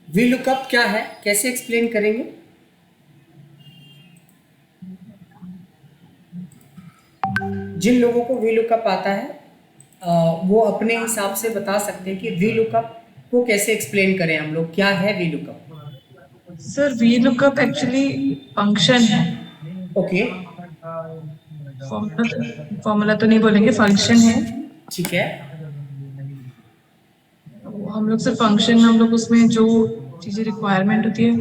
V lookup क्या है, कैसे एक्सप्लेन करेंगे? जिन लोगों को वी लुकअप आता है वो अपने हिसाब से बता सकते हैं कि वी लुकअप को कैसे एक्सप्लेन करें हम लोग, क्या है V lookup? Sir V lookup actually function है। ओके, फॉर्मूला तो नहीं बोलेंगे, फंक्शन है। ठीक है। तो हम लोग सिर्फ फंक्शन में हम लोग उसमें जो चीजें रिक्वायरमेंट होती है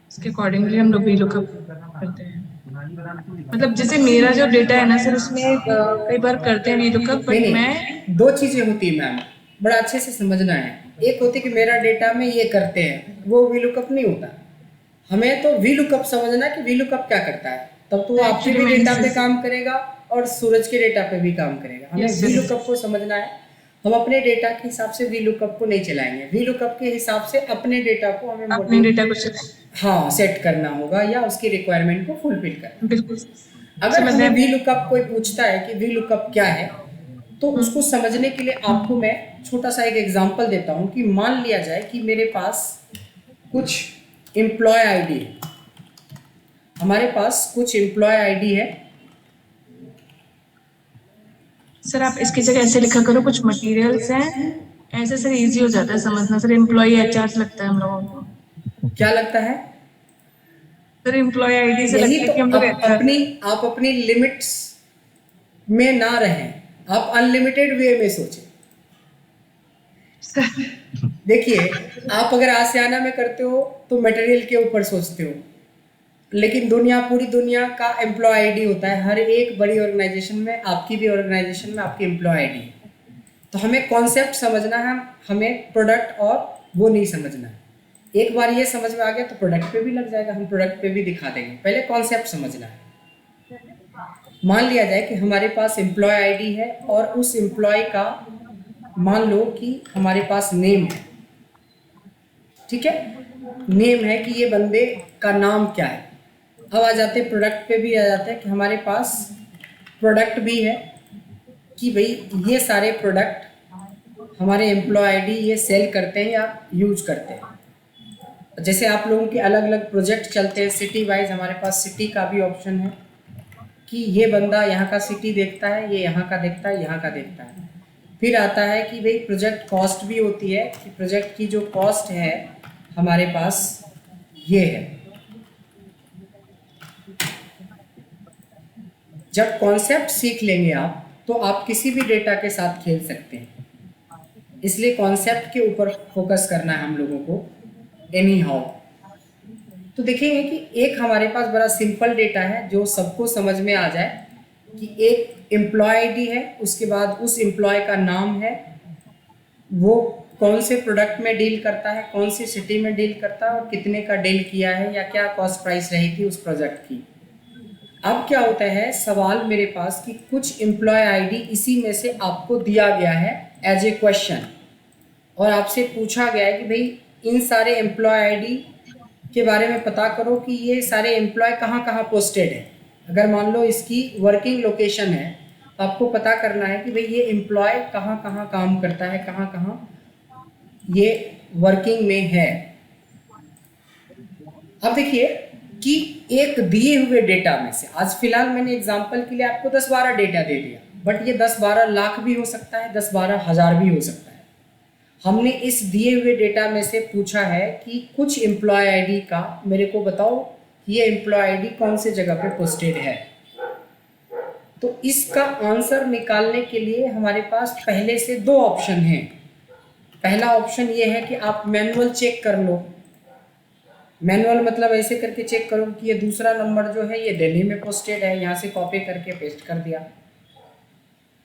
उसके अकॉर्डिंगली हम लोग वी लुकअप करते हैं। मतलब जैसे मेरा जो डेटा है ना सर, उसमें कई बार करते हैं वी लुकअप, नहीं बट मैं नहीं, दो चीज़ें होती है मैम, बड़ा अच्छे से समझना है। एक होती है कि मेरा डेटा में ये करते हैं, वो वी लुकअप नहीं होता। हमें तो वी लुकअप समझना है कि वी लुकअप क्या करता है, तब तो वो आपके एक्चुअली भी मैंने डेटा पे काम करेगा और सूरज के डेटा पे भी काम करेगा। हमें यस वी सर, लुकअप को समझना है। हम अपने डेटा के हिसाब से वी लुकअप को नहीं चलाएंगे, वी लुकअप के हिसाब से अपने डेटा को हमें अपने मोटिव, डेटा को चलाएं। हाँ, सेट करना होगा या उसकी रिक्वायरमेंट को फुलफिल करना। बिल्कुल अगर समझ हमें रहे वी हैं। लुकअप कोई पूछता है कि वी लुकअप क्या है, तो उसको समझने के लिए आपको मैं छोटा सा एक एग्जांपल देता हूँ कि मान लिया जाए कि मेरे पास कुछ एम्प्लॉय आईडी है, हमारे पास कुछ एम्प्लॉय आईडी है। सर आप इसकी जगह ऐसे लिखा करो, कुछ मटेरियल्स हैं, ऐसे सर इजी हो जाता है समझना। सर एम्प्लॉय एचआर लगता है हम लोगों को। क्या लगता है? सर एम्प्लॉय आईडी से यही लगता है तो, कि हम लोग एचआर। आप अपनी लिमिट्स में ना रहें, आप अनलिमिटेड वे में सोचें। देखिए, आप अगर आसियाना में करते हो तो मटेरियल के ऊपर सोचते हो, लेकिन पूरी दुनिया का एम्प्लॉय आईडी होता है। हर एक बड़ी ऑर्गेनाइजेशन में, आपकी भी ऑर्गेनाइजेशन में आपकी एम्प्लॉय आईडी है। तो हमें कॉन्सेप्ट समझना है, हमें प्रोडक्ट और वो नहीं समझना है। एक बार ये समझ में आ गया तो प्रोडक्ट पे भी लग जाएगा, हम प्रोडक्ट पे भी दिखा देंगे। पहले कॉन्सेप्ट समझना है। मान लिया जाए कि हमारे पास एम्प्लॉय आईडी है और उस एम्प्लॉय का मान लो कि हमारे पास नेम है, ठीक है। नेम है कि ये बंदे का नाम क्या है। अब आ जाते हैं प्रोडक्ट पे, भी आ जाते हैं कि हमारे पास प्रोडक्ट भी है कि भाई ये सारे प्रोडक्ट हमारे एम्प्लॉय आईडी ये सेल करते हैं या यूज करते हैं। जैसे आप लोगों के अलग अलग प्रोजेक्ट चलते हैं सिटी वाइज, हमारे पास सिटी का भी ऑप्शन है कि ये बंदा यहाँ का सिटी देखता है, ये यहाँ का देखता है, यहाँ का देखता है। फिर आता है कि भाई प्रोजेक्ट कॉस्ट भी होती है कि प्रोजेक्ट की जो कॉस्ट है हमारे पास ये है। जब कॉन्सेप्ट सीख लेंगे आप तो आप किसी भी डेटा के साथ खेल सकते हैं। इसलिए कॉन्सेप्ट के ऊपर फोकस करना है हम लोगों को एनी हाउ। तो देखेंगे कि एक हमारे पास बड़ा सिंपल डेटा है जो सबको समझ में आ जाए कि एक एम्प्लॉय आईडी है, उसके बाद उस एम्प्लॉय का नाम है, वो कौन से प्रोडक्ट में डील करता है, कौन सी सिटी में डील करता है और कितने का डील किया है या क्या कॉस्ट प्राइस रही थी उस प्रोजेक्ट की। अब क्या होता है, सवाल मेरे पास कि कुछ एम्प्लॉय आईडी इसी में से आपको दिया गया है एज ए क्वेश्चन और आपसे पूछा गया है कि भाई इन सारे एम्प्लॉय आईडी के बारे में पता करो कि ये सारे एम्प्लॉय कहाँ कहाँ पोस्टेड है। अगर मान लो इसकी वर्किंग लोकेशन है तो आपको पता करना है कि भाई ये एम्प्लॉय कहाँ कहाँ काम करता है, कहाँ कहाँ ये वर्किंग में है। अब देखिए कि एक दिए हुए डेटा में से, आज फिलहाल मैंने एग्जांपल के लिए आपको 10-12 डेटा दे दिया, बट ये 10-12 लाख भी हो सकता है, 10-12 हज़ार भी हो सकता है। हमने इस दिए हुए डेटा में से पूछा है कि कुछ एम्प्लॉय आईडी का मेरे को बताओ ये एम्प्लॉय आईडी कौन से जगह पे पोस्टेड है। तो इसका आंसर निकालने के लिए हमारे पास पहले से दो ऑप्शन हैं। पहला ऑप्शन ये है कि आप मैनुअल चेक कर लो। मैनुअल मतलब ऐसे करके चेक करो कि ये दूसरा नंबर जो है ये दिल्ली में पोस्टेड है, यहाँ से कॉपी करके पेस्ट कर दिया।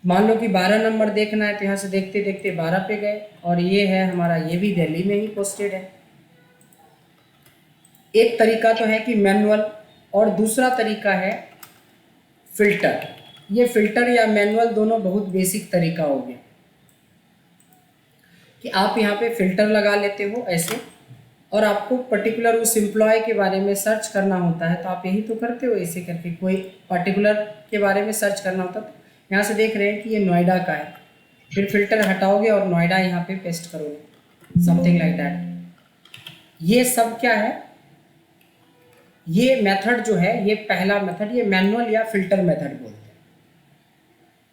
मान लो कि 12 नंबर देखना है तो यहाँ से देखते देखते 12 पे गए और ये है हमारा, ये भी दिल्ली में ही पोस्टेड है। एक तरीका तो है कि मैनुअल और दूसरा तरीका है फिल्टर। ये फिल्टर या मैनुअल दोनों बहुत बेसिक तरीका हो गया कि आप यहाँ पे फिल्टर लगा लेते हो ऐसे, और आपको पर्टिकुलर उस एम्प्लॉय के बारे में सर्च करना होता है तो आप यही तो करते हो, ऐसे करके कोई पर्टिकुलर के बारे में सर्च करना होता है। तो यहाँ से देख रहे हैं कि ये नोएडा का है फिर फिल्टर हटाओगे और नोएडा यहाँ पे पेस्ट करोगे, समथिंग लाइक दैट। ये सब क्या है, ये मेथड जो है, ये पहला मेथड, ये मैनुअल या फिल्टर मेथड बोलते हैं।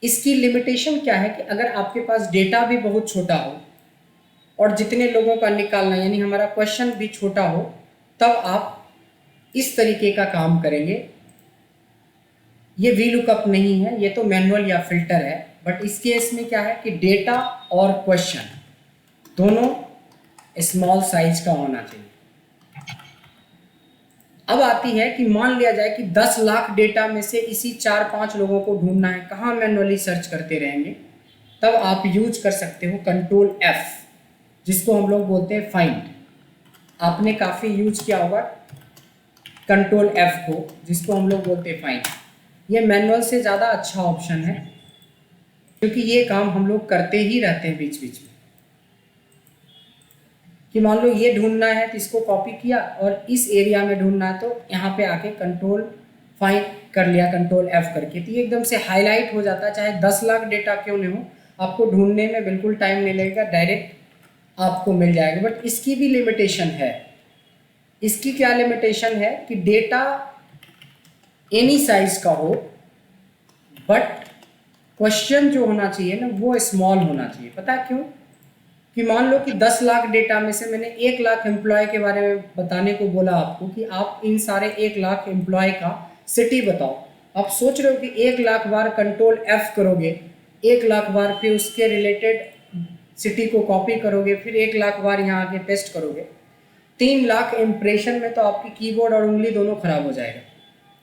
इसकी लिमिटेशन क्या है कि अगर आपके पास डेटा भी बहुत छोटा हो और जितने लोगों का निकालना, यानी हमारा क्वेश्चन भी छोटा हो, तब आप इस तरीके का काम करेंगे। ये वी लुकअप नहीं है, ये तो मैनुअल या फिल्टर है। बट इस केस में क्या है कि डेटा और क्वेश्चन दोनों स्मॉल साइज का होना चाहिए। अब आती है कि मान लिया जाए कि 10 लाख डेटा में से इसी 4-5 लोगों को ढूंढना है, कहाँ मैनुअली सर्च करते रहेंगे, तब आप यूज कर सकते हो कंट्रोल F, जिसको हम लोग बोलते हैं फाइंड। आपने काफ़ी यूज किया होगा कंट्रोल F को, जिसको हम लोग बोलते हैं फाइंड। ये मैनुअल से ज़्यादा अच्छा ऑप्शन है, क्योंकि ये काम हम लोग करते ही रहते हैं बीच बीच में। कि मान लो ये ढूंढना है तो इसको कॉपी किया, और इस एरिया में ढूंढना है तो यहाँ पे आके कंट्रोल फाइंड कर लिया कंट्रोल F करके, तो ये एकदम से हाईलाइट हो जाता है। चाहे 10 लाख डेटा क्यों नहीं हो, आपको ढूंढने में बिल्कुल टाइम नहीं लगेगा, डायरेक्ट आपको मिल जाएगा। बट इसकी भी लिमिटेशन है। इसकी क्या लिमिटेशन है कि डेटा एनी साइज का हो, बट क्वेश्चन जो होना चाहिए ना, वो स्मॉल होना चाहिए। पता है क्यों? कि मान लो कि 10 लाख डेटा में से मैंने 1 लाख एम्प्लॉय के बारे में बताने को बोला आपको, कि आप इन सारे 1 लाख एम्प्लॉय का सिटी बताओ। आप सोच रहे हो कि 1 लाख बार कंट्रोल F करोगे, 1 लाख बार फिर उसके रिलेटेड सिटी को कॉपी करोगे, फिर 1 लाख बार यहाँ आके पेस्ट करोगे, 3 लाख इम्प्रेशन में तो आपकी कीबोर्ड और उंगली दोनों खराब हो जाएगा।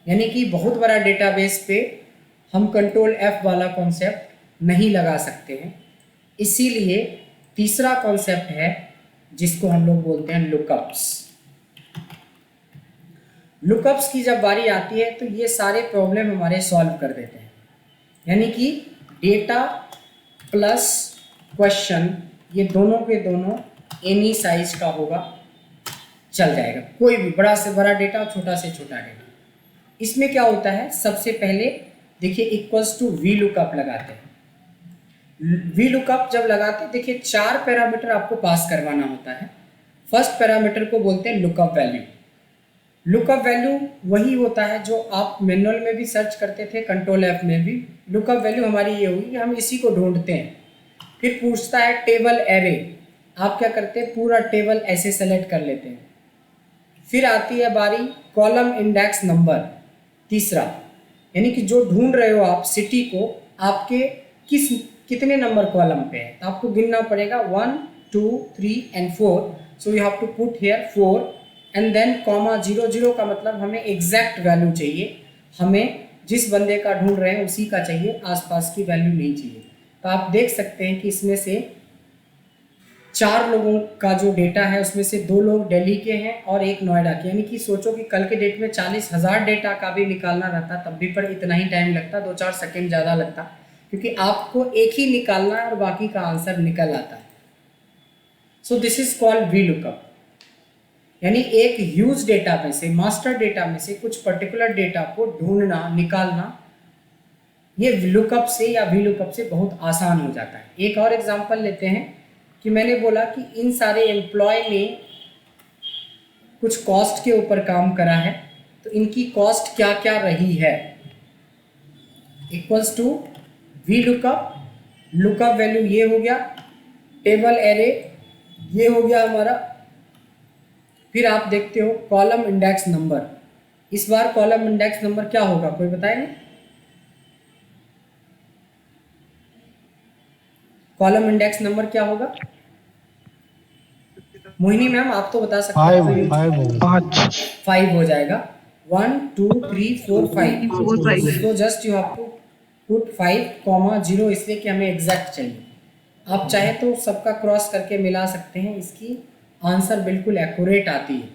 यानी कि बहुत बड़ा डेटाबेस पे हम कंट्रोल F वाला कॉन्सेप्ट नहीं लगा सकते हैं। इसीलिए तीसरा कॉन्सेप्ट है जिसको हम लोग बोलते हैं लुकअप्स। लुकअप्स की जब बारी आती है तो ये सारे प्रॉब्लम हमारे सॉल्व कर देते हैं। यानी कि डेटा प्लस क्वेश्चन, ये दोनों के दोनों एनी साइज का होगा, चल जाएगा। कोई भी बड़ा से बड़ा डेटा, छोटा से छोटा डेटा। इसमें क्या होता है, सबसे पहले देखिए इक्वल्स टू वी लुकअप लगाते हैं। वी लुकअप जब लगाते हैं, देखिए 4 पैरामीटर आपको पास करवाना होता है। फर्स्ट पैरामीटर को बोलते हैं लुकअप वैल्यू। लुकअप वैल्यू वही होता है जो आप मैनुअल में भी सर्च करते थे, कंट्रोल F में भी। लुकअप वैल्यू हमारी ये हुई कि हम इसी को ढूंढते हैं। फिर पूछता है टेबल एरे, आप क्या करते हैं, पूरा टेबल ऐसे सेलेक्ट कर लेते हैं। फिर आती है बारी कॉलम इंडेक्स नंबर, तीसरा, यानी कि जो ढूंढ रहे हो आप सिटी को, आपके कितने नंबर कॉलम पे है, तो आपको गिनना पड़ेगा 1 2 3 and 4। So you have to put here 4 and then comma 0 का मतलब हमें एग्जैक्ट वैल्यू चाहिए। हमें जिस बंदे का ढूंढ रहे हैं उसी का चाहिए, आसपास की वैल्यू नहीं चाहिए। तो आप देख सकते हैं कि इसमें से 4 लोगों का जो डेटा है उसमें से 2 लोग दिल्ली के हैं और 1 नोएडा के। यानी कि सोचो कि कल के डेट में 40,000 डेटा का भी निकालना रहता, तब भी पर इतना ही टाइम लगता, 2-4 सेकेंड ज़्यादा लगता, क्योंकि आपको एक ही निकालना है और बाकी का आंसर निकल आता है। So this is called V lookup. यानी एक ह्यूज डेटा में से, मास्टर डेटा में से कुछ पर्टिकुलर डेटा को ढूंढना, निकालना, ये लुकअप से या वी लुकअप से बहुत आसान हो जाता है। एक और एग्जांपल लेते हैं कि मैंने बोला कि इन सारे एम्प्लॉय ने कुछ कॉस्ट के ऊपर काम करा है, तो इनकी कॉस्ट क्या क्या रही है, equals to V lookup. Lookup value ये हो गया, टेबल एरे ये हो गया हमारा। फिर आप देखते हो कॉलम इंडेक्स नंबर। इस बार कॉलम इंडेक्स नंबर क्या होगा, कोई बताएंगे? कॉलम इंडेक्स नंबर क्या होगा? मोहिनी मैम आप तो बता सकते हैं। 5 हो जाएगा। 1 2 3 4 5। So just you have to put 5, 0 इसलिए कि हमें एग्जैक्ट चाहिए। आप चाहे तो सबका क्रॉस करके मिला सकते हैं, इसकी आंसर बिल्कुल एक्यूरेट आती है।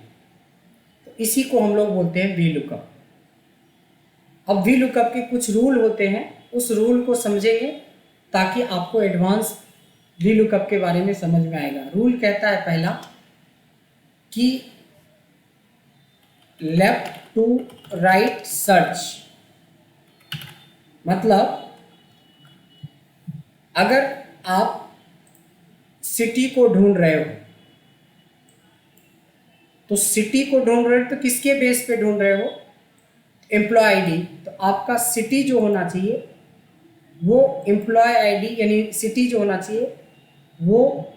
तो इसी को हम लोग बोलते हैं वी लुकअप। अब वी लुकअप के कुछ रूल होते हैं, उस रूल को समझेंगे ताकि आपको एडवांस वी लुकअप के बारे में समझ में आएगा। रूल कहता है पहला कि लेफ्ट टू राइट सर्च, मतलब अगर आप सिटी को ढूंढ रहे हो, तो सिटी को ढूंढ रहे हो तो किसके बेस पे ढूंढ रहे हो? Employee ID. तो आपका सिटी जो होना चाहिए वो एम्प्लॉय आईडी, यानी सिटी जो होना चाहिए वो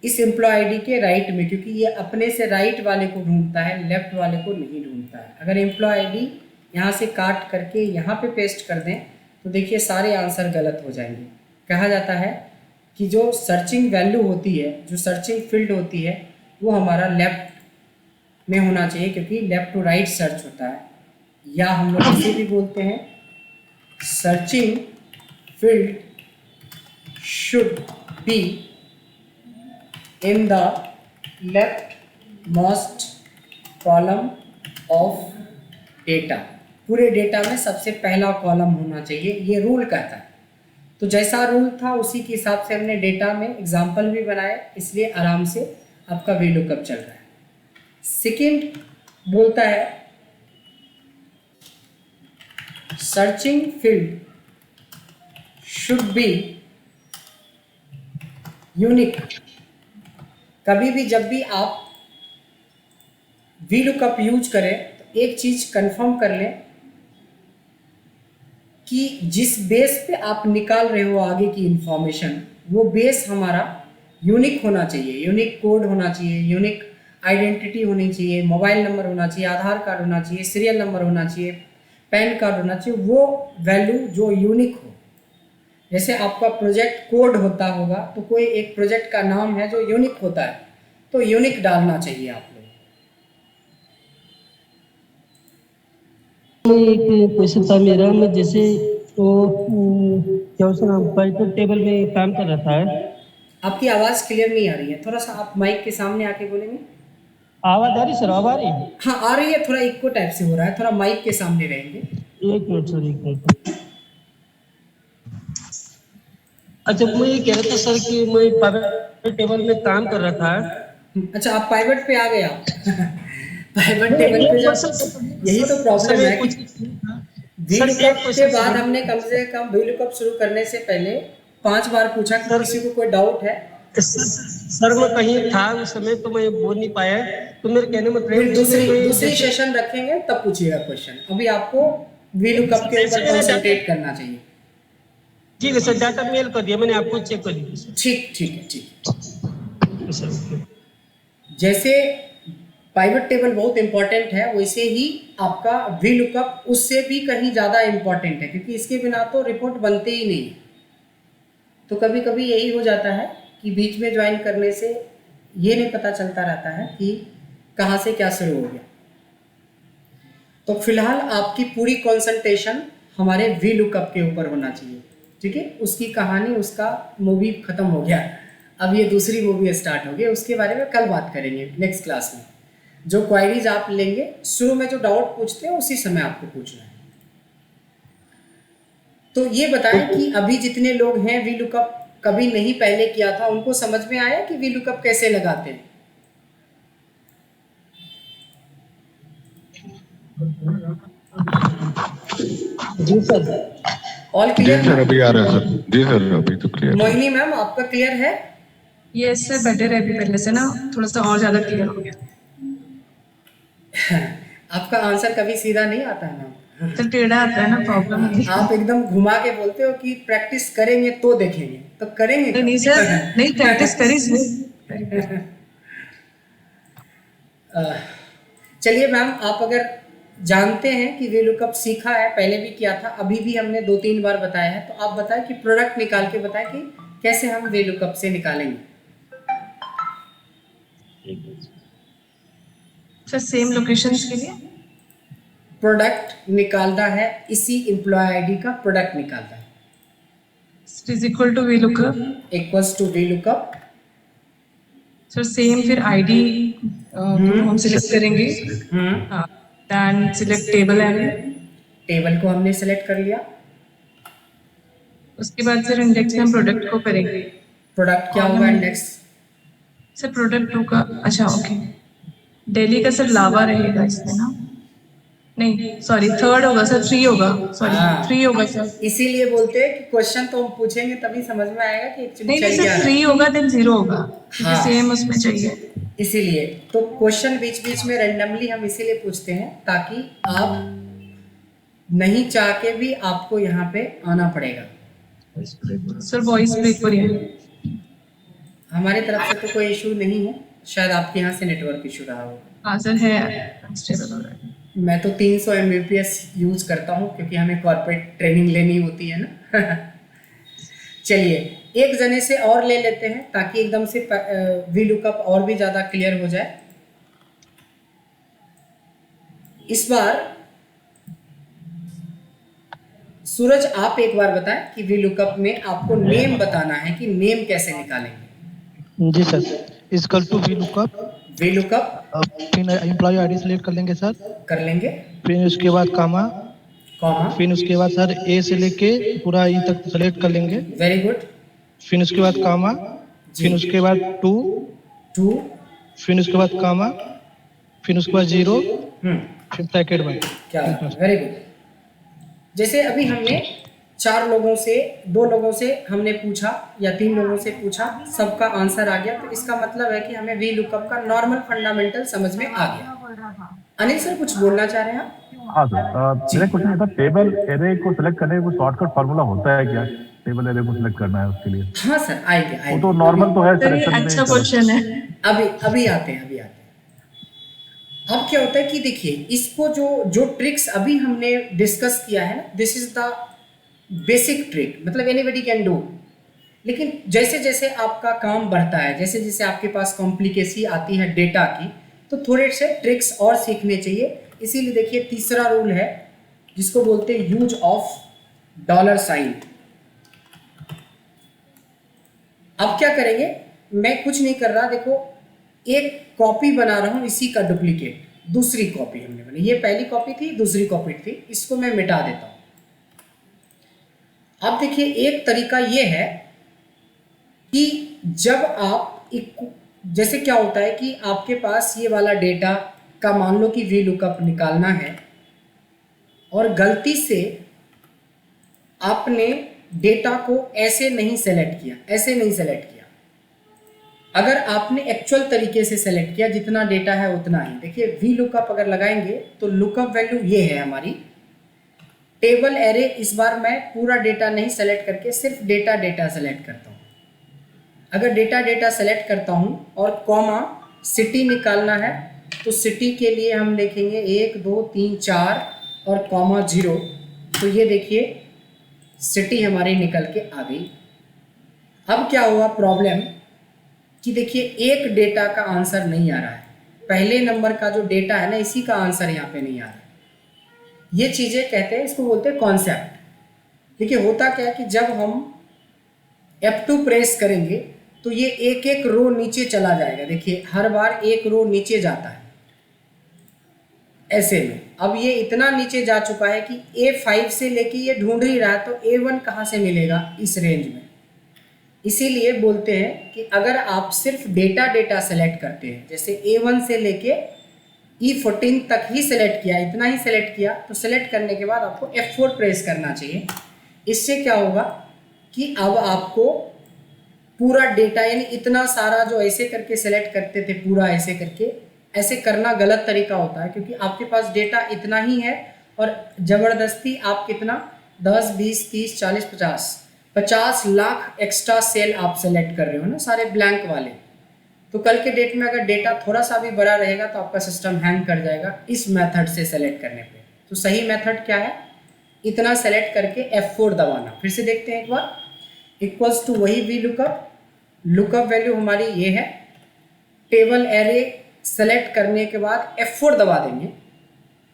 इस एम्प्लॉय आईडी के राइट में, क्योंकि ये अपने से राइट वाले को ढूंढता है, लेफ्ट वाले को नहीं ढूंढता है। अगर एम्प्लॉय आईडी यहाँ से काट करके यहाँ पे पेस्ट कर दें तो देखिए सारे आंसर गलत हो जाएंगे। कहा जाता है कि जो सर्चिंग वैल्यू होती है, जो सर्चिंग फील्ड होती है, वो हमारा लेफ्ट में होना चाहिए, क्योंकि लेफ्ट टू राइट सर्च होता है, या हम लोग इसे भी बोलते हैं searching field should be in the leftmost column of data। पूरे डेटा में सबसे पहला कॉलम होना चाहिए, ये रूल कहता है। तो जैसा रूल था उसी के हिसाब से हमने डेटा में एग्जाम्पल भी बनाए, इसलिए आराम से आपका VLOOKUP चल रहा है। सेकेंड बोलता है searching field should be unique. कभी भी जब भी आप VLOOKUP यूज करें तो एक चीज कंफर्म कर लें कि जिस बेस पे आप निकाल रहे हो आगे की इंफॉर्मेशन, वो बेस हमारा यूनिक होना चाहिए, यूनिक कोड होना चाहिए, यूनिक आइडेंटिटी होनी चाहिए, मोबाइल नंबर होना चाहिए, आधार कार्ड होना चाहिए, सीरियल नंबर होना चाहिए, पैन कार्ड होना चाहिए, वो वैल्यू जो यूनिक हो। जैसे आपका प्रोजेक्ट कोड होता होगा तो कोई एक प्रोजेक्ट का नाम है जो यूनिक होता है, तो यूनिक डालना चाहिए आप लोग। एक क्वेश्चन था मेरा, मैं जैसे तो क्या उसका नाम पाइथन टेबल में काम कर रहा था। आपकी आवाज़ क्लियर नहीं आ रही है, थोड़ा सा आप माइक के सामने आके बोलेंगे। आवाज आ रही सर? आवाज आ रही है? हाँ आ रही है, थोड़ा इको टाइप से हो रहा है, थोड़ा माइक के सामने रहेंगे। एक मिनट सर, एक मिनट। अच्छा, मैं ये कह रहा था सर कि मैं पाइवट टेबल में काम कर रहा था। अच्छा, आप पाइवट पे आ गए आप पाइवट टेबल पे जब, यही तो प्रॉब्लम है कि VLOOKUP के बाद हमने कम से कम VLOOKUP शुरू करने से पहले 5 बार पूछा कि किसी को कोई डाउट है। सर मैं कहीं था उस समय तो मैं बोल नहीं पाया, तो मेरे कहने में फिर दूसरी सेशन रखेंगे तब पूछिएगा क्वेश्चन। अभी आपको VLOOKUP के ऊपर कंसंट्रेट करना चाहिए। ठीक है सर, डाटा मेल कर दिया मैंने, आपको चेक कर दिया। ठीक है। जैसे पाइवट टेबल बहुत इंपॉर्टेंट है, वैसे ही आपका VLOOKUP उससे भी कहीं ज़्यादा इंपॉर्टेंट है, क्योंकि इसके बिना तो रिपोर्ट बनते ही नहीं। तो कभी कभी यही हो जाता है कि बीच में ज्वाइन करने से ये नहीं पता चलता रहता है कि कहाँ से क्या शुरू हो गया। तो फिलहाल आपकी पूरी कंसंट्रेशन हमारे VLOOKUP के ऊपर होना चाहिए, ठीक है। उसकी कहानी, उसका मूवी खत्म हो गया, अब ये दूसरी मूवी स्टार्ट हो गई, उसके बारे में कल बात करेंगे नेक्स्ट क्लास में। जो क्वायरीज आप लेंगे, शुरू में जो डाउट पूछते हैं उसी समय आपको पूछना है। तो ये बताएं कि अभी जितने लोग हैं VLOOKUP कभी नहीं पहले किया था, उनको समझ में आया कि VLOOKUP कैसे लगाते हैं? जी सर। All clear? जी सर, अभी आ रहा है सर। जी सर, अभी तो क्लियर। मोहिनी मैम, आपका क्लियर है? यस सर, बेटर है अभी पहले से ना, थोड़ा सा और ज्यादा क्लियर हो गया। आपका आंसर कभी सीधा नहीं आता है ना, तो टेढ़ा आता है ना, प्रॉब्लम है। आप एकदम घुमा के बोलते हो कि प्रैक्टिस करेंगे तो देखेंगे, तो करेंगे नहीं सर, नहीं प्रैक्टिस करी। चलिए मैम, आप अगर जानते हैं कि VLOOKUP सीखा है, पहले भी किया था, अभी भी हमने 2-3 बार बताया है, तो आप बताएं कि प्रोडक्ट निकाल के बताएं कि कैसे हम VLOOKUP से निकालेंगे। सर सेम लोकेशंस के लिए प्रोडक्ट निकालना है, इसी एम्प्लॉय आईडी का प्रोडक्ट निकालना है, is equal to VLOOKUP equals to VLOOKUP। Sir same फिर आईडी हम सिलेक्ट करेंगे, हाँ, then select table and table को हमने सेलेक्ट कर लिया, उसके बाद सर इंडेक्स में हम प्रोडक्ट को करेंगे। प्रोडक्ट क्या होगा इंडेक्स? सर प्रोडक्ट होगा, अच्छा ओके, दिल्ली का सर लावा रहेगा इसमें ना। नहीं सॉरी, थर्ड होगा सर, 3 होगा, सॉरी हाँ। 3 होगा सर। इसीलिए बोलते हैं कि क्वेश्चन तो हम पूछेंगे तभी समझ में आएगा कि एक्चुअली नहीं चल नहीं क्या सर, रहा है। 3 होगा देन 0 होगा, क्योंकि हाँ। सेम उसमें चाहिए। इसीलिए तो क्वेश्चन बीच बीच में रैंडमली हम इसीलिए पूछते हैं ताकि आप नहीं चाह के भी आपको यहाँ पे आना पड़ेगा। सर वॉइस ब्रेक हो रही है। हमारी तरफ से तो कोई इशू नहीं है, शायद आपके यहाँ से नेटवर्क इशू रहा हो। हाँ सर है, अनस्टेबल हो रहा है। मैं तो 300 Mbps यूज करता हूँ क्योंकि हमें कॉर्पोरेट ट्रेनिंग लेनी होती है ना। चलिए एक जने से और ले लेते हैं ताकि एकदम से वी लुकअप और भी ज़्यादा क्लियर हो जाए। इस बार सूरज आप एक बार बताएं कि वी लुकअप में आपको नेम बताना है कि नेम कैसे निकालेंगे। जी sir, is equal to V lookup, V lookup फिर एम्प्लॉय आईडी सेलेक्ट कर लेंगे सर, कर लेंगे, फिर उसके बाद कामा, कॉमा, फिर उसके बाद सर ए से लेके पूरा ई तक सेलेक्ट कर लेंगे, वेरी गुड, फिर उसके बाद कामा, फिर उसके बाद टू, टू, फिर उसके बाद कामा, फिर उसके बाद जीरो, फिर ब्रैकेट बंद। क्या, वेरी गुड। जैसे अभी हमने 4 लोगों से 2 लोगों से हमने पूछा या 3 लोगों से पूछा, सबका आंसर आ गया, तो इसका मतलब है कि हमें वी लुकअप का नॉर्मल फंडामेंटल समझ में आ गया। अनिल सर कुछ बोलना चाह रहे हैं आप? हाँ सर, मेरा क्वेश्चन था टेबल एरे को सिलेक्ट करने का कोई शॉर्टकट फार्मूला होता है क्या? टेबल एरे को सिलेक्ट करना है उसके लिए। हाँ सर आएंगे वो तो नॉर्मल तो है सर ये सिलेक्शन में। अच्छा क्वेश्चन है। अभी आते हैं। अब क्या होता है कि देखिए इसको जो ट्रिक्स अभी हमने डिस्कस किया है ना, this is the basic trick, मतलब एनीबॉडी कैन डू। लेकिन जैसे जैसे आपका काम बढ़ता है, जैसे जैसे आपके पास कॉम्प्लिकेसी आती है डेटा की, तो थोड़े से ट्रिक्स और सीखने चाहिए। इसीलिए देखिए तीसरा रूल है जिसको बोलते हैं यूज ऑफ $। अब क्या करेंगे, मैं कुछ नहीं कर रहा, देखो एक कॉपी बना रहा हूं इसी का डुप्लीकेट, दूसरी कॉपी हमने बनाई, ये पहली कॉपी थी, दूसरी कॉपी थी, इसको मैं मिटा देता हूं। अब देखिए एक तरीका ये है कि जब आप जैसे क्या होता है कि आपके पास ये वाला डेटा का मान लो कि वी लुकअप निकालना है और गलती से आपने डेटा को ऐसे नहीं सेलेक्ट किया, ऐसे नहीं सेलेक्ट किया। अगर आपने एक्चुअल तरीके से सेलेक्ट किया, जितना डेटा है उतना ही, देखिए वी लुकअप अगर लगाएंगे तो लुकअप वैल्यू ये है हमारी टेबल एरे। इस बार मैं पूरा डेटा नहीं सेलेक्ट करके सिर्फ डेटा सेलेक्ट करता हूँ। अगर डेटा सेलेक्ट करता हूँ और कॉमा सिटी निकालना है तो सिटी के लिए हम लिखेंगे 1 2 3 4 और कॉमा 0। तो ये देखिए सिटी हमारी निकल के आ गई। अब क्या हुआ प्रॉब्लम कि देखिए एक डेटा का आंसर नहीं आ रहा है, पहले नंबर का जो डेटा है ना इसी का आंसर यहाँ पे नहीं आ रहा है। ये चीज़ें कहते हैं, इसको बोलते हैं कॉन्सेप्ट। देखिए होता क्या है कि जब हम F2 प्रेस करेंगे तो ये एक एक रो नीचे चला जाएगा। देखिए हर बार एक रो नीचे जाता है ऐसे में। अब ये इतना नीचे जा चुका है कि A5 से लेके ये ढूंढ ही रहा है, तो A1 कहाँ से मिलेगा इस रेंज में। इसीलिए बोलते हैं कि अगर आप सिर्फ डेटा सेलेक्ट करते हैं, जैसे A1 से लेके E14 तक ही सेलेक्ट किया, इतना ही सेलेक्ट किया, तो सेलेक्ट करने के बाद आपको F4 प्रेस करना चाहिए। इससे क्या होगा कि अब आपको पूरा डेटा, यानी इतना सारा जो ऐसे करके सेलेक्ट करते थे पूरा ऐसे करके, ऐसे करना गलत तरीका होता है, क्योंकि आपके पास डेटा इतना ही है और ज़बरदस्ती आप कितना 10 20 30 40 50 लाख एक्स्ट्रा सेल आप सेलेक्ट कर रहे हो ना, सारे ब्लैंक वाले। तो कल के डेट में अगर डेटा थोड़ा सा भी बड़ा रहेगा तो आपका सिस्टम हैंग कर जाएगा इस मेथड से सेलेक्ट करने पे। तो सही मेथड क्या है, इतना सेलेक्ट करके F4 दबाना। फिर से देखते हैं एक बार, इक्वल्स टू वही वी लुकअप, लुकअप वैल्यू हमारी ये है, टेबल एरे सेलेक्ट करने के बाद F4 दबा देंगे।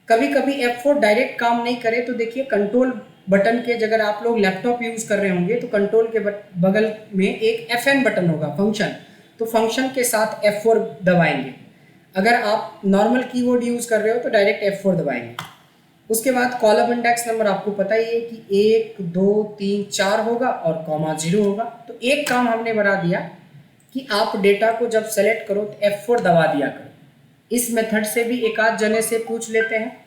कभी कभी F4 डायरेक्ट काम नहीं करे तो देखिए कंट्रोल बटन के, अगर आप लोग लैपटॉप यूज़ कर रहे होंगे तो कंट्रोल के बगल में एक FN बटन होगा फंक्शन, तो फंक्शन के साथ F4 दबाएंगे। अगर आप नॉर्मल कीबोर्ड यूज़ कर रहे हो तो डायरेक्ट F4 दबाएंगे। उसके बाद कॉलम इंडेक्स नंबर आपको पता ही है कि 1 2 3 4 होगा और कॉमा 0 होगा। तो एक काम हमने बढ़ा दिया कि आप डेटा को जब सेलेक्ट करो तो F4 दबा दिया करो। इस मेथड से भी एक आध जने से पूछ लेते हैं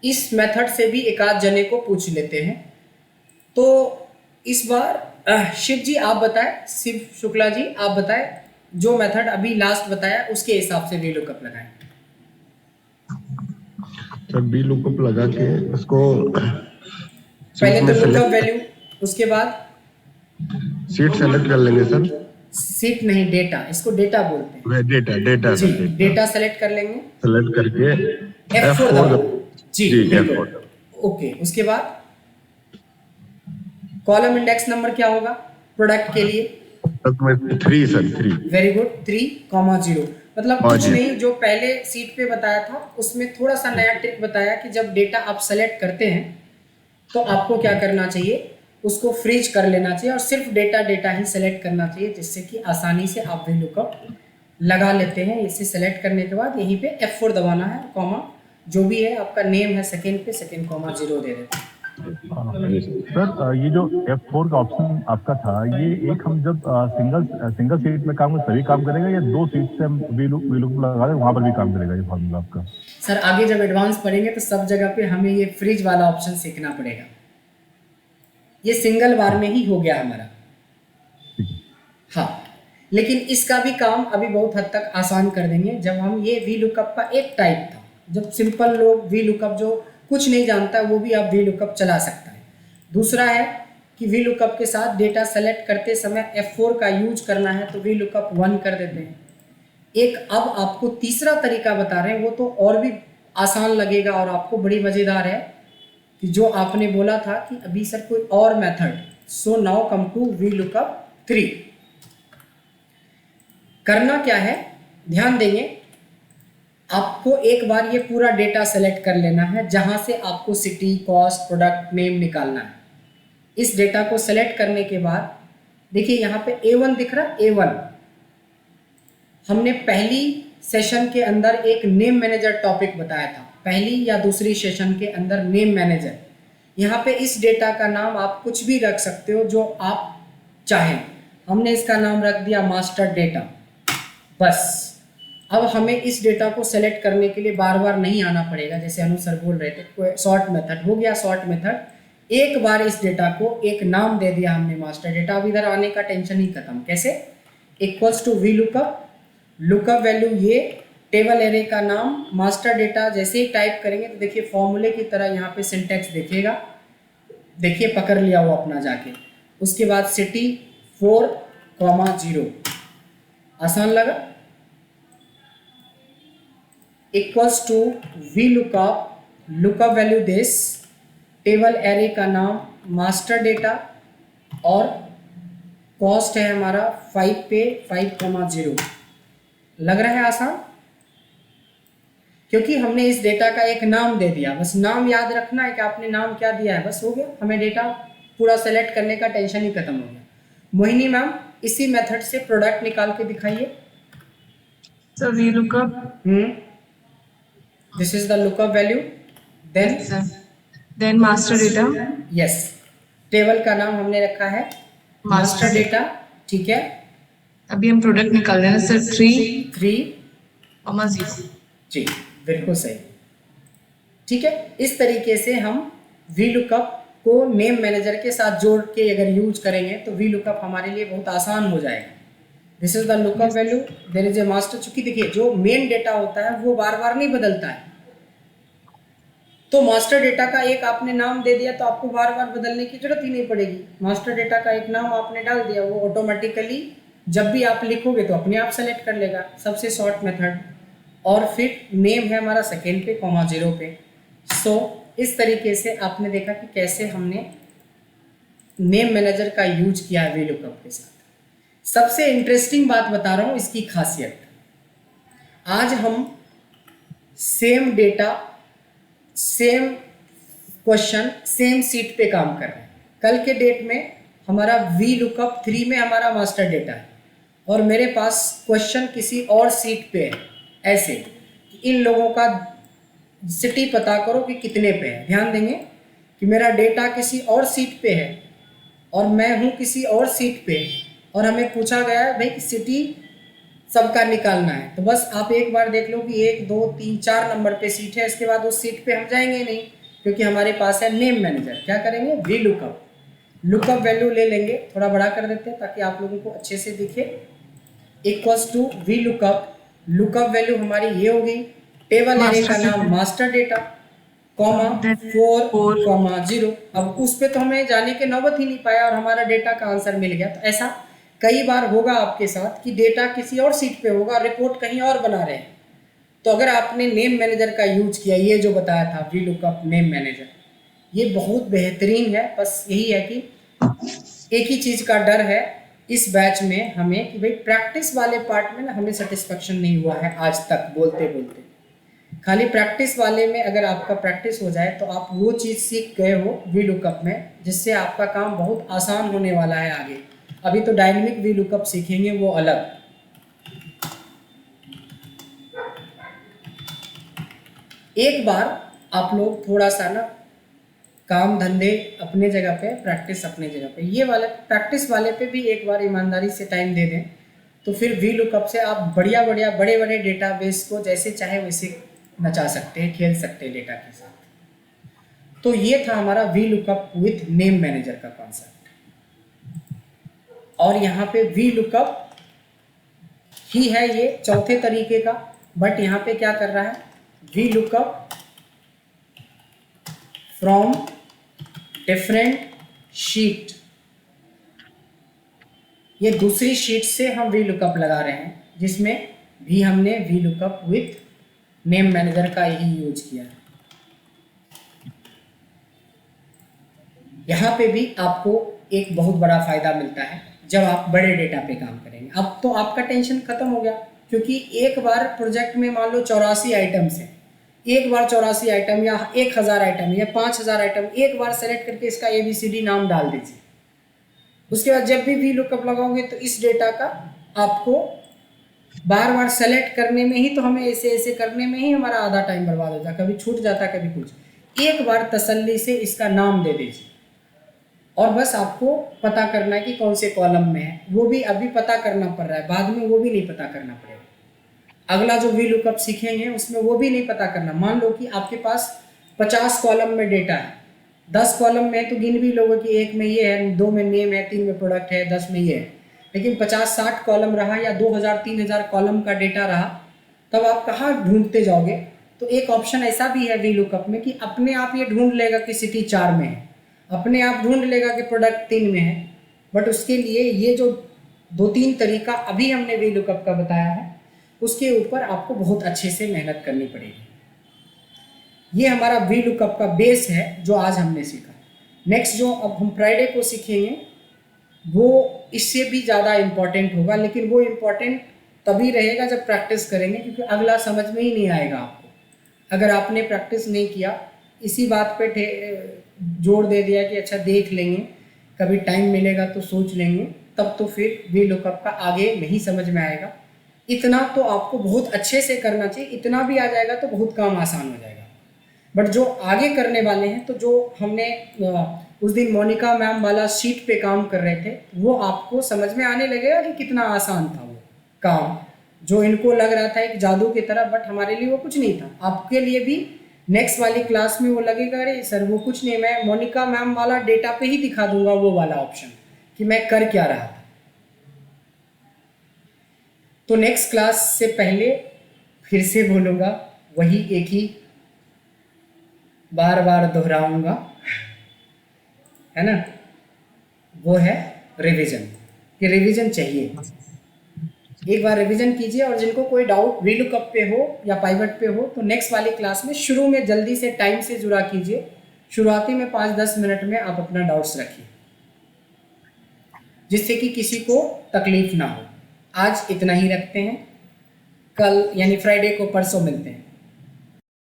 इस मेथड से भी एक आध जने को पूछ लेते हैं। तो इस बार शिव जी आप बताएं, शिव शुक्ला जी आप बताएं, जो मेथड अभी लास्ट बताया उसके हिसाब से VLOOKUP लगाएं। सर बी लुकअप लगा के उसको पहले तो लुकअप वैल्यू, उसके बाद सीट सेलेक्ट कर लेंगे सर। सीट नहीं, डेटा, इसको डेटा बोलते हैं। वह डेटा जी, सर, डेटा सेलेक्ट कर लेंगे, सेलेक्ट करके F4 दबाओ। जी जी बिल्कुल। F4। ओके, उसके बाद कॉलम इंडेक्स नंबर क्या होगा प्रोडक्ट के लिए? 3 सर, 3। वेरी गुड, 3,0 मतलब हाँ कुछ जी। नहीं, जो पहले सीट पे बताया था उसमें थोड़ा सा नया ट्रिक बताया कि जब डेटा आप सेलेक्ट करते हैं तो आपको क्या करना चाहिए, उसको फ्रीज कर लेना चाहिए और सिर्फ डेटा ही सेलेक्ट करना चाहिए, जिससे कि आसानी से आप VLOOKUP लगा लेते हैं। इसे सेलेक्ट करने के बाद यहीं पे F4 दबाना है, कॉमा जो भी है आपका नेम है सेकेंड पे, सेकेंड कॉमा 0 दे देते हैं। सर ये जो F4 का ऑप्शन आपका था, ये एक हम जब सिंगल सीट में काम सभी काम करेगा या 2 सीट से हम VLOOKUP लगा दें वहां पर भी काम करेगा ये फॉर्मूला आपका? सर आगे जब एडवांस पढ़ेंगे तो सब जगह पे हमें ये फ्रीज वाला ऑप्शन सीखना पड़ेगा। ये सिंगल बार में ही हो गया हमारा। हाँ, लेकिन इसका भी काम अभी बहुत हद तक आसान कर देंगे जब हम ये VLOOKUP का एक टाइप था, जब सिंपल लोग VLOOKUP जो कुछ नहीं जानता वो भी आप VLOOKUP चला सकता है। दूसरा है कि VLOOKUP के साथ डेटा सेलेक्ट करते समय F4 का यूज करना है तो VLOOKUP 1 कर देते हैं। एक अब आपको तीसरा तरीका बता रहे हैं, वो तो और भी आसान लगेगा और आपको बड़ी मज़ेदार है कि जो आपने बोला था कि अभी सर कोई और method, so now come to VLOOKUP 3। करना क्या है, ध्यान देंगे, आपको एक बार ये पूरा डेटा सेलेक्ट कर लेना है जहां से आपको सिटी, कॉस्ट, प्रोडक्ट नेम निकालना है। इस डेटा को सेलेक्ट करने के बाद देखिए यहाँ पे A1 दिख रहा है, A1 हमने पहली सेशन के अंदर एक नेम मैनेजर टॉपिक बताया था, पहली या दूसरी सेशन के अंदर नेम मैनेजर। यहाँ पे इस डेटा का नाम आप कुछ भी रख सकते हो जो आप चाहें। हमने इसका नाम रख दिया मास्टर डेटा। बस अब हमें इस डेटा को सेलेक्ट करने के लिए बार बार नहीं आना पड़ेगा, जैसे अनु सर बोल रहे थे, शॉर्ट मेथड हो गया। शॉर्ट मेथड एक बार इस डेटा को एक नाम दे दिया हमने मास्टर डेटा, अब इधर आने का टेंशन ही खत्म। कैसे? Equals to VLOOKUP, lookup value ये टेबल एरे का नाम मास्टर डेटा। जैसे ही टाइप करेंगे तो देखिए फॉर्मूले की तरह यहाँ पे सिंटेक्स देखिएगा, देखिए पकड़ लिया वो अपना जाके। उसके बाद सिटी 4,0 आसान लगा। Equals to VLOOKUP, lookup value this, table array का नाम मास्टर डेटा और कॉस्ट है हमारा 5 पे 5,0। लग रहा है आसान? क्योंकि हमने इस डेटा का एक नाम दे दिया, बस नाम याद रखना है कि आपने नाम क्या दिया है, बस हो गया। हमें डेटा पूरा सेलेक्ट करने का टेंशन ही खत्म हो गया। मोहिनी मैम इसी मेथड से प्रोडक्ट निकाल के दिखाइए। So VLOOKUP, this is the lookup value, then then master data, yes, table का नाम हमने रखा है मास्टर डेटा, ठीक है। अभी हम प्रोडक्ट निकाल रहे हैं सर 3, 3,0। जी बिल्कुल सही, ठीक है। इस तरीके से हम VLOOKUP को नेम मैनेजर के साथ जोड़ के अगर यूज करेंगे तो VLOOKUP हमारे लिए बहुत आसान हो जाएगा। This is the lookup value, there is a master. चूंकि देखिए जो मेन डेटा होता है वो बार बार नहीं बदलता है, तो मास्टर डेटा का एक आपने नाम दे दिया तो आपको बार बार बदलने की जरूरत ही नहीं पड़ेगी। मास्टर डेटा का एक नाम आपने डाल दिया, वो ऑटोमेटिकली जब भी आप लिखोगे तो अपने आप सेलेक्ट कर लेगा, सबसे शॉर्ट मेथड। और फिर नेम है हमारा सेकेंड पे, ,0 पे। सो इस तरीके से आपने देखा कि कैसे हमने नेम मैनेजर का यूज किया है VLOOKUP के साथ। सबसे इंटरेस्टिंग बात बता रहा हूँ इसकी खासियत। आज हम same data, same question, same seat पे काम कर रहे हैं। कल के डेट में हमारा VLOOKUP 3 में हमारा मास्टर डेटा है और मेरे पास क्वेश्चन किसी और सीट पे है। ऐसे इन लोगों का सिटी पता करो कि कितने पे है। ध्यान देंगे कि मेरा डेटा किसी और सीट पे है और मैं हूँ किसी और सीट पे, और हमें पूछा गया है भाई कि सिटी सबका निकालना है। तो बस आप एक बार देख लो कि 1 2 3 4 नंबर पे सीट है, इसके बाद उस सीट पे हम जाएंगे नहीं, क्योंकि हमारे पास है नेम मैनेजर। क्या करेंगे? वी लुकअप, लुकअप वैल्यू ले लेंगे, थोड़ा बड़ा कर देते हैं ताकि आप लोगों को अच्छे से दिखे। Equals to V lookup, lookup value हमारी ये हो गई, टेबल एरे का नाम मास्टर डेटा, कॉमा 4,0। अब उस पे तो हमें जाने के नौबत ही नहीं पाया और हमारा डेटा का आंसर मिल गया। तो ऐसा कई बार होगा आपके साथ कि डेटा किसी और सीट पे होगा, रिपोर्ट कहीं और बना रहे हैं। तो अगर आपने नेम मैनेजर का यूज किया, ये जो बताया था वी लुकअप नेम मैनेजर, ये बहुत बेहतरीन है। बस यही है कि एक ही चीज़ का डर है इस बैच में हमें कि भाई प्रैक्टिस वाले पार्ट में ना हमें सेटिस्फेक्शन नहीं हुआ है आज तक बोलते बोलते। खाली प्रैक्टिस वाले में अगर आपका प्रैक्टिस हो जाए तो आप वो चीज़ सीख गए हो वी लुकअप में, जिससे आपका काम बहुत आसान होने वाला है आगे। अभी तो डायनेमिक वी लुकअप सीखेंगे, वो अलग। एक बार आप लोग थोड़ा सा ना काम धंधे अपने जगह पे, प्रैक्टिस अपने जगह पे, ये वाले प्रैक्टिस वाले पे भी एक बार ईमानदारी से टाइम दे दें तो फिर वी लुकअप से आप बढ़िया बढ़िया बड़े बड़े डेटाबेस को जैसे चाहे वैसे नचा सकते हैं, खेल सकते हैं डेटा के साथ। तो ये था हमारा V lookup with name manager का कॉन्सेप्ट। और यहाँ पे वी लुकअप ही है ये चौथे तरीके का, बट यहाँ पे क्या कर रहा है? V lookup from different sheet. ये दूसरी शीट से हम वी लुकअप लगा रहे हैं, जिसमें भी हमने V lookup with name manager का ही यूज किया है। यहाँ पे भी आपको एक बहुत बड़ा फायदा मिलता है जब आप बड़े डेटा पे काम करेंगे। अब तो आपका टेंशन खत्म हो गया, क्योंकि एक बार प्रोजेक्ट में मान लो 84 आइटम्स हैं, एक बार 84 आइटम या 1000 आइटम या 5000 आइटम एक बार सेलेक्ट करके इसका ABCD नाम डाल दीजिए। उसके बाद जब भी वी लुकअप लगाओगे तो इस डेटा का आपको बार बार सेलेक्ट करने में ही, तो हमें ऐसे ऐसे करने में ही हमारा आधा टाइम बर्बाद हो जाता, कभी छूट जाता कभी कुछ। एक बार तसल्ली से इसका नाम दे दीजिए और बस आपको पता करना है कि कौन से कॉलम में है। वो भी अभी पता करना पड़ रहा है, बाद में वो भी नहीं पता करना पड़ेगा। अगला जो वी लुकअप सीखेंगे उसमें वो भी नहीं पता करना। मान लो कि आपके पास 50 कॉलम में डेटा है, 10 कॉलम में तो गिन भी लोगे कि 1 में ये है, 2 में नेम है, 3 में प्रोडक्ट है, 10 में ये है। लेकिन 50-60 कॉलम रहा या 2000-3000 कॉलम का डेटा रहा, तब आप कहाँ ढूंढते जाओगे? तो एक ऑप्शन ऐसा भी है वी लुकअप में कि अपने आप ये ढूंढ लेगा कि सिटी 4 में है, अपने आप ढूंढ लेगा कि प्रोडक्ट 3 में है। बट उसके लिए ये जो 2-3 तरीका अभी हमने वी लुकअप का बताया है, उसके ऊपर आपको बहुत अच्छे से मेहनत करनी पड़ेगी। ये हमारा वी लुकअप का बेस है जो आज हमने सीखा। नेक्स्ट जो अब हम फ्राइडे को सीखेंगे वो इससे भी ज़्यादा इम्पॉर्टेंट होगा, लेकिन वो इम्पॉर्टेंट तभी रहेगा जब प्रैक्टिस करेंगे, क्योंकि अगला समझ में ही नहीं आएगा आपको अगर आपने प्रैक्टिस नहीं किया। इसी बात पे जोर दे दिया कि अच्छा देख लेंगे, कभी टाइम मिलेगा तो सोच लेंगे, तब तो फिर वी लुकअप का आगे नहीं समझ में आएगा। इतना तो आपको बहुत अच्छे से करना चाहिए, इतना भी आ जाएगा तो बहुत काम आसान हो जाएगा। बट जो आगे करने वाले हैं, तो जो हमने उस दिन मोनिका मैम वाला शीट पे काम कर रहे थे, वो आपको समझ में आने लगेगा कि कितना आसान था वो काम। जो इनको लग रहा था एक जादू की तरह, बट हमारे लिए वो कुछ नहीं था। आपके लिए भी नेक्स्ट वाली क्लास में वो लगेगा अरे सर वो कुछ नहीं, मैं मोनिका मैम वाला डेटा पे ही दिखा दूंगा वो वाला ऑप्शन कि मैं कर क्या रहा था। तो नेक्स्ट क्लास से पहले फिर से बोलूँगा, वही एक ही बार बार दोहराऊंगा, है ना, वो है रिवीजन। कि रिवीजन चाहिए, एक बार रिवीजन कीजिए। और जिनको कोई डाउट वी लुकअप पे हो या पाइवट पे हो, तो नेक्स्ट वाली क्लास में शुरू में जल्दी से टाइम से जुड़ा कीजिए। शुरुआती में 5-10 मिनट में आप अपना डाउट्स रखिए, जिससे कि किसी को तकलीफ ना हो। आज इतना ही रखते हैं, कल यानी फ्राइडे को, परसों मिलते हैं।